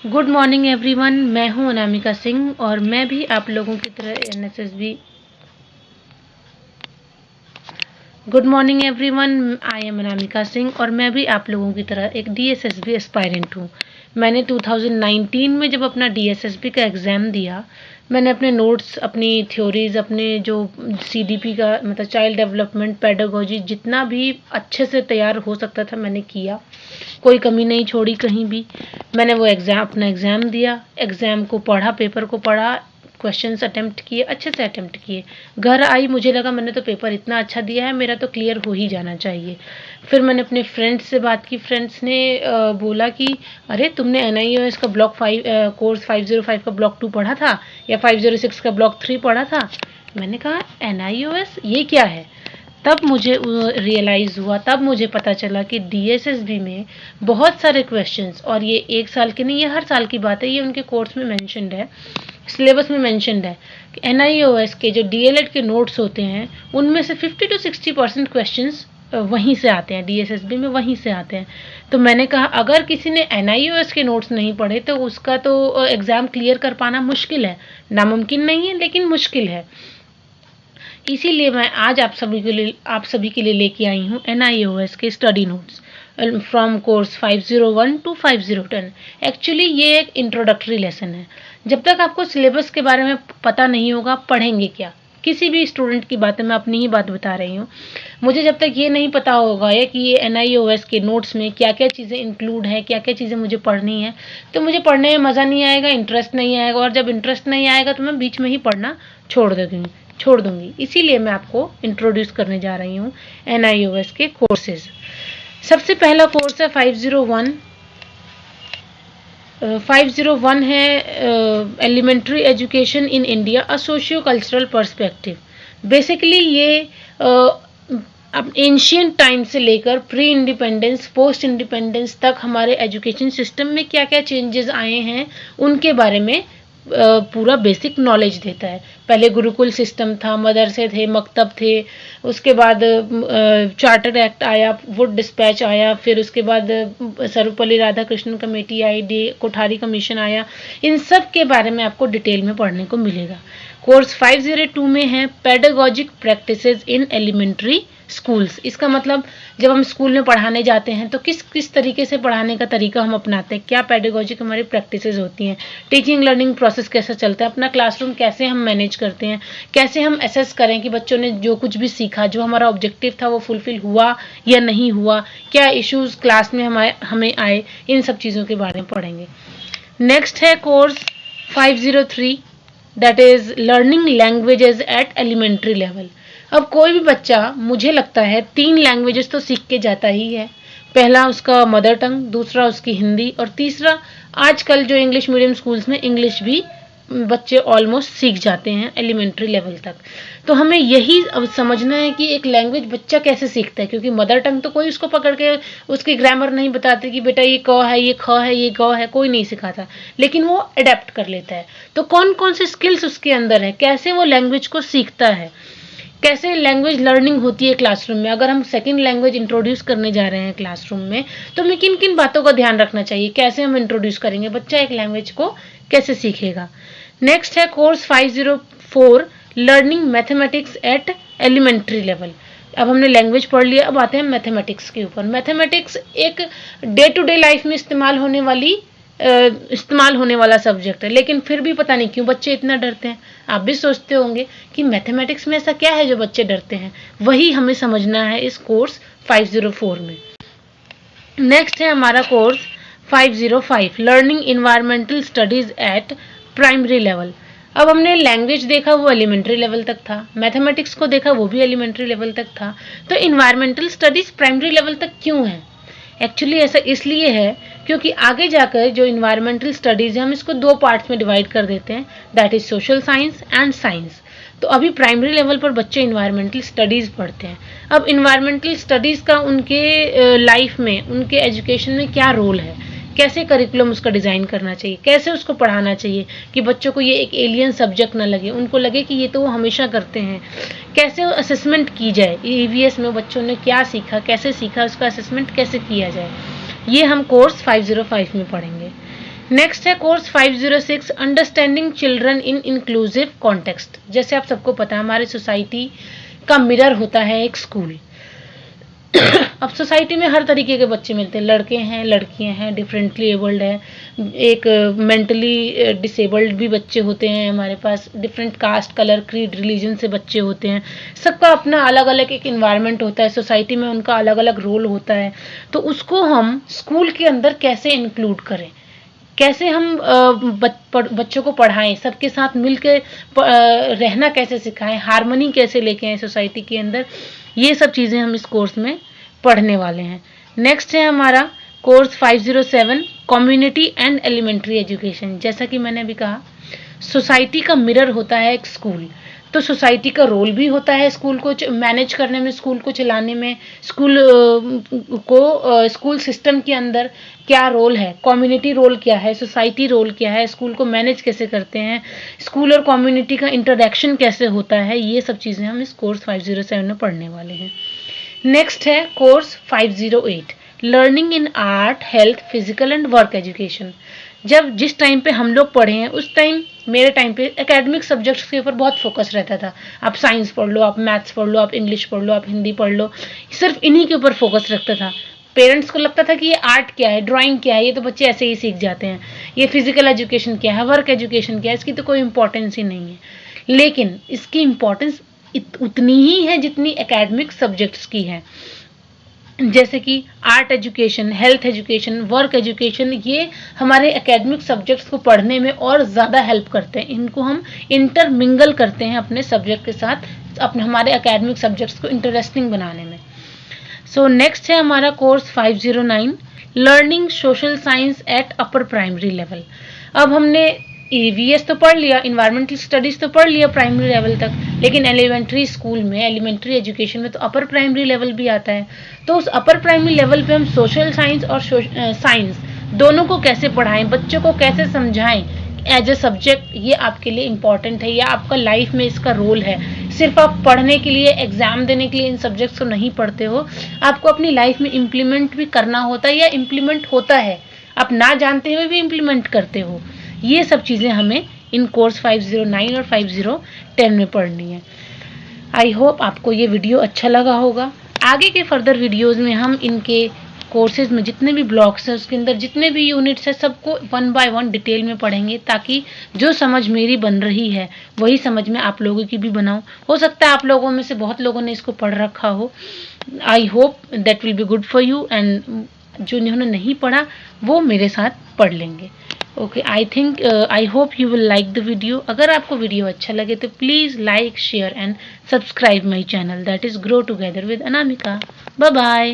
Good morning everyone, मैं हूं अनामिका सिंह और मैं भी आप लोगों की तरह NSSB. Good morning everyone, I am Anamika Singh और मैं भी आप लोगों की तरह एक डीएसएसबी एस्पायरेंट हूं। मैंने 2019 में जब अपना डीएसएसबी का एग्ज़ाम दिया, मैंने अपने नोट्स, अपनी थ्योरीज, अपने जो सीडीपी का मतलब चाइल्ड डेवलपमेंट पेडागोजी जितना भी अच्छे से तैयार हो सकता था मैंने किया, कोई कमी नहीं छोड़ी कहीं भी। मैंने वो अपना एग्ज़ाम दिया, एग्ज़ाम को पढ़ा, पेपर को पढ़ा, क्वेश्चंस अटेम्प्ट किए, अच्छे से अटेम्प्ट किए। घर आई, मुझे लगा मैंने तो पेपर इतना अच्छा दिया है, मेरा तो क्लियर हो ही जाना चाहिए। फिर मैंने अपने फ्रेंड्स से बात की, फ्रेंड्स ने बोला कि अरे तुमने एनआईओएस का ब्लॉक 5 कोर्स 505 का ब्लॉक 2 पढ़ा था या 506 का ब्लॉक 3 पढ़ा था। मैंने कहा एनआईओएस ये क्या है। तब मुझे रियलाइज़ हुआ, तब मुझे पता चला कि डीएसएसबी में बहुत सारे क्वेश्चंस, और ये एक साल के नहीं, ये हर साल की बात है, ये उनके कोर्स में मेंशन्ड है, सिलेबस में मेंशन्ड है कि एनआईओएस के जो डीएलएड के नोट्स होते हैं उनमें से 50 to 60% क्वेश्चंस वहीं से आते हैं, डीएसएसबी में वहीं से आते हैं। तो मैंने कहा अगर किसी ने एनआईओएस के नोट्स नहीं पढ़े तो उसका तो एग्ज़ाम क्लियर कर पाना मुश्किल है, नामुमकिन नहीं है लेकिन मुश्किल है। इसीलिए मैं आज आप सभी के लिए लेके आई हूँ एनआईओएस के study notes from course 501 to 510। Actually ये एक इंट्रोडक्टरी लेसन है। जब तक आपको सिलेबस के बारे में पता नहीं होगा, पढ़ेंगे क्या? किसी भी स्टूडेंट की बात है, मैं अपनी ही बात बता रही हूँ। मुझे जब तक ये नहीं पता होगा ये कि ये एनआईओएस के नोट्स में क्या क्या चीज़ें इंक्लूड है, क्या क्या चीज़ें मुझे पढ़नी है, तो मुझे पढ़ने में मज़ा नहीं आएगा, इंटरेस्ट नहीं आएगा, और जब इंटरेस्ट नहीं आएगा तो मैं बीच में ही पढ़ना छोड़ दूंगी। इसीलिए मैं आपको इंट्रोड्यूस करने जा रही हूँ एनआईओएस के कोर्सेज। सबसे पहला कोर्स है 501। 501 है elementary education in India, a socio cultural perspective. Basically ये अब एंशियंट टाइम से लेकर प्री इंडिपेंडेंस, पोस्ट इंडिपेंडेंस तक हमारे एजुकेशन सिस्टम में क्या क्या चेंजेस आए हैं उनके बारे में पूरा बेसिक नॉलेज देता है। पहले गुरुकुल सिस्टम था, मदरसे थे, मकतब थे, उसके बाद चार्टर एक्ट आया, वुड डिस्पैच आया, फिर उसके बाद सर्वपल्ली राधाकृष्णन कमेटी आई, कोठारी कमीशन आया। इन सब के बारे में आपको डिटेल में पढ़ने को मिलेगा। कोर्स 502 में है पेडागोजिक प्रैक्टिसेस इन एलिमेंट्री स्कूल्स। इसका मतलब जब हम स्कूल में पढ़ाने जाते हैं तो किस किस तरीके से पढ़ाने का तरीका हम अपनाते हैं, क्या पेडागोजिक हमारी प्रैक्टिसेस होती हैं, टीचिंग लर्निंग प्रोसेस कैसा चलता है, अपना क्लासरूम कैसे हम मैनेज करते हैं, कैसे हम असेस करें कि बच्चों ने जो कुछ भी सीखा, जो हमारा ऑब्जेक्टिव था वो फुलफिल हुआ या नहीं हुआ, क्या इश्यूज क्लास में हमें आए, इन सब चीज़ों के बारे में पढ़ेंगे। नेक्स्ट है course 503, that is learning languages at elementary level. अब कोई भी बच्चा, मुझे लगता है 3 लैंग्वेजेस तो सीख के जाता ही है। पहला उसका मदर टंग, दूसरा उसकी हिंदी, और तीसरा आजकल जो इंग्लिश मीडियम स्कूल्स में इंग्लिश भी बच्चे ऑलमोस्ट सीख जाते हैं एलिमेंट्री लेवल तक। तो हमें यही अब समझना है कि एक लैंग्वेज बच्चा कैसे सीखता है, क्योंकि मदर टंग तो कोई उसको पकड़ के उसकी ग्रामर नहीं बताते कि बेटा ये क है, ये ख है, ये ग है, कोई नहीं सिखाता, लेकिन वो अडेप्ट कर लेता है। तो कौन कौन से स्किल्स उसके अंदर है, कैसे वो लैंग्वेज को सीखता है, कैसे लैंग्वेज लर्निंग होती है क्लासरूम में। अगर हम सेकंड लैंग्वेज इंट्रोड्यूस करने जा रहे हैं क्लासरूम में तो हमें किन किन बातों का ध्यान रखना चाहिए, कैसे हम इंट्रोड्यूस करेंगे, बच्चा एक लैंग्वेज को कैसे सीखेगा। नेक्स्ट है course 504, learning mathematics at elementary level. अब हमने लैंग्वेज पढ़ लिया, अब आते हैं मैथमेटिक्स के ऊपर। मैथमेटिक्स एक डे टू डे लाइफ में इस्तेमाल होने वाला सब्जेक्ट है, लेकिन फिर भी पता नहीं क्यों बच्चे इतना डरते हैं। आप भी सोचते होंगे कि मैथमेटिक्स में ऐसा क्या है जो बच्चे डरते हैं, वही हमें समझना है इस कोर्स 504 में। नेक्स्ट है हमारा course 505, learning environmental studies eight primary level. अब हमने लैंग्वेज देखा, वो एलिमेंट्री लेवल तक था, मैथमेटिक्स को देखा, वो भी एलिमेंट्री लेवल तक था, तो इन्वायरमेंटल स्टडीज प्राइमरी लेवल तक क्यों है? एक्चुअली ऐसा इसलिए है क्योंकि आगे जाकर जो इन्वायरमेंटल स्टडीज़ है हम इसको 2 पार्ट्स में डिवाइड कर देते हैं, that is social science and science. तो अभी प्राइमरी लेवल पर बच्चे इन्वायरमेंटल स्टडीज़ पढ़ते हैं। अब इन्वायरमेंटल स्टडीज़ का उनके लाइफ में, उनके एजुकेशन में क्या रोल है, कैसे करिकुलम उसका डिज़ाइन करना चाहिए, कैसे उसको पढ़ाना चाहिए कि बच्चों को ये एक एलियन सब्जेक्ट ना लगे, उनको लगे कि ये तो वो हमेशा करते हैं, कैसे असेसमेंट की जाए, ईवीएस में बच्चों ने क्या सीखा, कैसे सीखा, उसका असेसमेंट कैसे किया जाए, ये हम कोर्स 505 में पढ़ेंगे। नेक्स्ट है course 506 understanding children in inclusive context. जैसे आप सबको पता है हमारी सोसाइटी का मिरर होता है एक स्कूल। अब सोसाइटी में हर तरीके के बच्चे मिलते हैं, लड़के हैं, लड़कियां हैं, डिफरेंटली एबल्ड है, एक मेंटली डिसेबल्ड भी बच्चे होते हैं हमारे पास, different caste, colour, creed, religion से बच्चे होते हैं। सबका अपना अलग अलग एक इन्वायरमेंट होता है, सोसाइटी में उनका अलग अलग रोल होता है। तो उसको हम स्कूल के अंदर कैसे इंक्लूड करें, कैसे हम बच्चों को पढ़ाएं, सबके साथ मिलकर रहना कैसे सिखाएं, हार्मनी कैसे लेके आए सोसाइटी के अंदर, ये सब चीज़ें हम इस कोर्स में पढ़ने वाले हैं। नेक्स्ट है हमारा course 507 community and elementary education. जैसा कि मैंने अभी कहा, सोसाइटी का मिरर होता है एक स्कूल, तो सोसाइटी का रोल भी होता है स्कूल को मैनेज करने में, स्कूल को चलाने में, स्कूल सिस्टम के अंदर क्या रोल है, कम्युनिटी रोल क्या है, सोसाइटी रोल क्या है, स्कूल को मैनेज कैसे करते हैं, स्कूल और कम्युनिटी का इंटरेक्शन कैसे होता है, ये सब चीज़ें हम इस कोर्स 507 में पढ़ने वाले हैं। नेक्स्ट है course 508 learning in art, health, physical and work education. जब जिस टाइम पे हम लोग पढ़े हैं उस टाइम, मेरे टाइम पे एकेडमिक सब्जेक्ट्स के ऊपर बहुत फोकस रहता था। आप साइंस पढ़ लो, आप मैथ्स पढ़ लो, आप इंग्लिश पढ़ लो, आप हिंदी पढ़ लो, सिर्फ इन्हीं के ऊपर फोकस रखता था। पेरेंट्स को लगता था कि ये आर्ट क्या है, ड्राइंग क्या है, ये तो बच्चे ऐसे ही सीख जाते हैं, ये फिजिकल एजुकेशन क्या है, वर्क एजुकेशन क्या है, इसकी तो कोई इंपॉर्टेंस ही नहीं है। लेकिन इसकी इम्पोर्टेंस उतनी ही है जितनी एकेडमिक सब्जेक्ट्स की है। जैसे कि art education, health education, work education, ये हमारे एकेडमिक सब्जेक्ट्स को पढ़ने में और ज़्यादा हेल्प करते हैं। इनको हम इंटरमिंगल करते हैं अपने सब्जेक्ट के साथ, अपने हमारे एकेडमिक सब्जेक्ट्स को इंटरेस्टिंग बनाने में। सो नेक्स्ट है हमारा course 509 learning social science at upper primary level. अब हमने ईवीएस तो पढ़ लिया, इन्वायरमेंटल स्टडीज तो पढ़ लिया प्राइमरी लेवल तक, लेकिन एलिमेंट्री स्कूल में, एलिमेंट्री एजुकेशन में तो अपर प्राइमरी लेवल भी आता है। तो उस अपर प्राइमरी लेवल पे हम सोशल साइंस और साइंस दोनों को कैसे पढ़ाएं, बच्चों को कैसे समझाएं एज ए सब्जेक्ट, ये आपके लिए इम्पॉर्टेंट है या आपका लाइफ में इसका रोल है। सिर्फ आप पढ़ने के लिए, एग्जाम देने के लिए इन सब्जेक्ट्स को नहीं पढ़ते हो, आपको अपनी लाइफ में इम्प्लीमेंट भी करना होता है या इम्प्लीमेंट होता है, आप ना जानते हुए भी इम्प्लीमेंट करते हो। ये सब चीज़ें हमें इन कोर्स 509 और 510 में पढ़नी है। आई होप आपको ये वीडियो अच्छा लगा होगा। आगे के फर्दर वीडियोस में हम इनके कोर्सेज में जितने भी ब्लॉक्स हैं, उसके अंदर जितने भी यूनिट्स हैं, सबको 1 बाय 1 डिटेल में पढ़ेंगे, ताकि जो समझ मेरी बन रही है वही समझ में आप लोगों की भी बनाऊं। हो सकता है आप लोगों में से बहुत लोगों ने इसको पढ़ रखा हो। I hope that will be good for you, and जो जिन्होंने नहीं पढ़ा वो मेरे साथ पढ़ लेंगे। Okay, I hope you will like the video. अगर आपको वीडियो अच्छा लगे तो please like, share and subscribe my channel, that is grow together with Anamika. Bye bye.